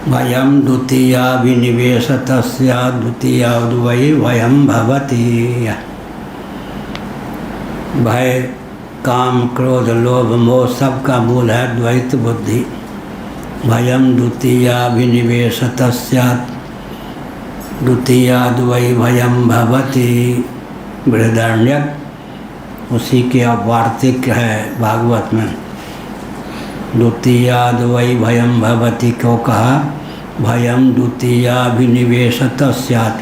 भयं द्वितीयाभिनिवेशतस्य द्वितीयाद्वै भयं भवति। भय, काम, क्रोध, लोभ, मोह सबका मूल है द्वैत बुद्धि। भयं द्वितीयाभिनिवेशतस्य द्वितीयाद्वै भयं भवति। बृहदारण्यक उसी के वार्तिक है भागवत में। द्वितीयाद्वै भयं भवति क्यों कहा? भयं द्वितीयाभिनिवेशतः स्यात्।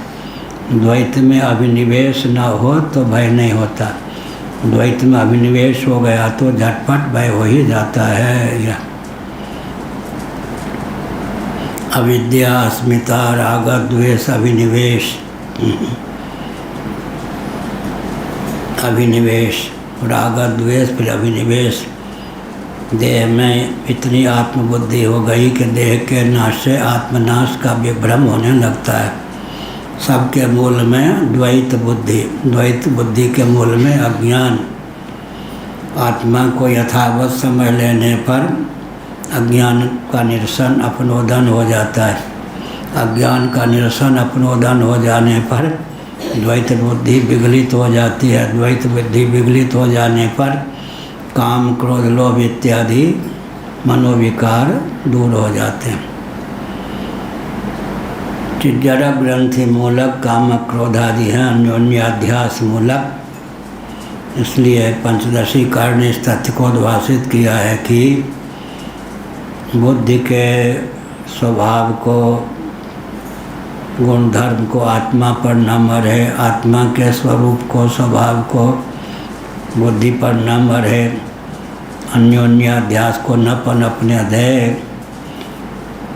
द्वैत में अभिनिवेश न हो तो भय नहीं होता। द्वैत में अभिनिवेश हो गया तो झटपट भय हो ही जाता है। यह अविद्या, अस्मिता, राग, द्वेष, अभिनिवेश। अभिनिवेश, राग, द्वेष, फिर अभिनिवेश। देह में इतनी आत्मबुद्धि हो गई कि देह के नाश से आत्मनाश का विभ्रम होने लगता है। सबके मूल में द्वैत बुद्धि। द्वैत बुद्धि के मूल में अज्ञान। आत्मा को यथावत समझ लेने पर अज्ञान का निरसन अपनोदन हो जाता है। अज्ञान का निरसन अपनोदन हो जाने पर द्वैत बुद्धि विगलित हो जाती है। द्वैत बुद्धि विगलित हो जाने पर काम, क्रोध, लोभ इत्यादि मनोविकार दूर हो जाते हैं। जड़ ग्रंथि मूलक काम, क्रोध आदि हैं अन्योन्याध्यास मूलक। इसलिए पंचदशी कारण ने इस तथ्य को उद्भाषित किया है कि बुद्धि के स्वभाव को, गुण धर्म को आत्मा पर न मरे, आत्मा के स्वरूप को, स्वभाव को बुद्धि पर न मरे, अन्योन्याध्यास को न पनपने दे,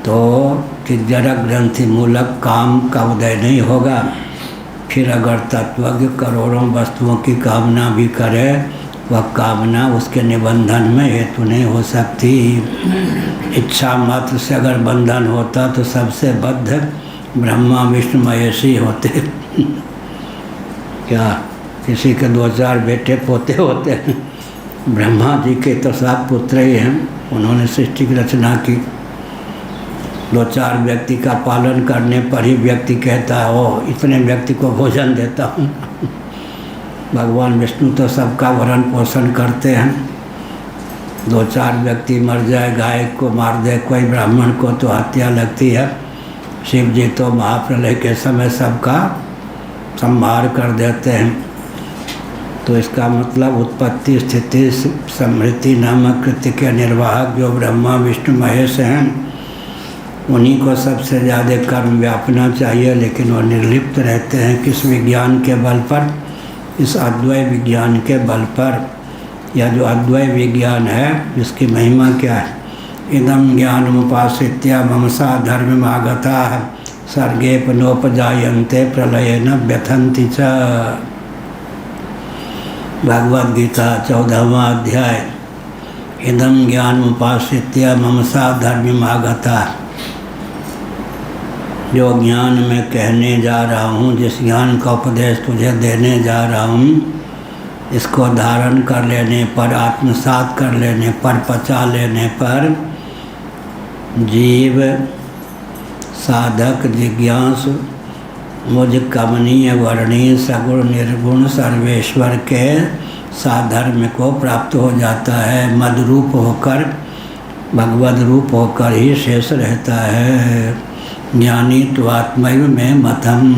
तो जड़ ग्रंथि मूलक काम का उदय नहीं होगा। फिर अगर तत्वज्ञ करोड़ों वस्तुओं की कामना भी करे, वह कामना उसके निबंधन में हेतु नहीं हो सकती। इच्छा मात्र से अगर बंधन होता तो सबसे बद्ध ब्रह्मा विष्णु महेश ही होते। क्या किसी के 2-4 बेटे पोते होते हैं? ब्रह्मा जी के तो 7 पुत्र ही हैं। उन्होंने सृष्टि की रचना की। 2-4 व्यक्ति का पालन करने पर ही व्यक्ति कहता है ओ इतने व्यक्ति को भोजन देता हूँ। भगवान विष्णु तो सबका भरण पोषण करते हैं। 2-4 व्यक्ति मर जाए, गाय को मार दे कोई ब्राह्मण को तो हत्या लगती है। शिव जी तो महाप्रलय के समय सबका संहार कर देते हैं। तो इसका मतलब उत्पत्ति, स्थिति, समृद्धि नामक कृत्य के निर्वाहक जो ब्रह्मा विष्णु महेश हैं, उन्हीं को सबसे ज़्यादा कर्म व्यापना चाहिए। लेकिन वो निर्लिप्त रहते हैं। किस विज्ञान के बल पर? इस अद्वैय विज्ञान के बल पर। यह जो अद्वैय विज्ञान है इसकी महिमा क्या है? इदं ज्ञानमुपाश्रित्य मनसा धर्ममागताः सर्गेऽपि प्रलयेन व्यथन्ति च। भगवद गीता 14वां अध्याय। इदं ज्ञानमुपाश्रित्य मनसा धर्ममागताः। जो ज्ञान मैं कहने जा रहा हूँ, जिस ज्ञान का उपदेश तुझे देने जा रहा हूँ, इसको धारण कर लेने पर, आत्मसात कर लेने पर, पचा लेने पर जीव, साधक, जिज्ञासु मुझ कमनीय वर्णीय सगुण निर्गुण सर्वेश्वर के साधर्म्य को प्राप्त हो जाता है। मदरूप होकर, भगवद रूप होकर ही शेष रहता है। ज्ञानी तो आत्मैव में मतम्।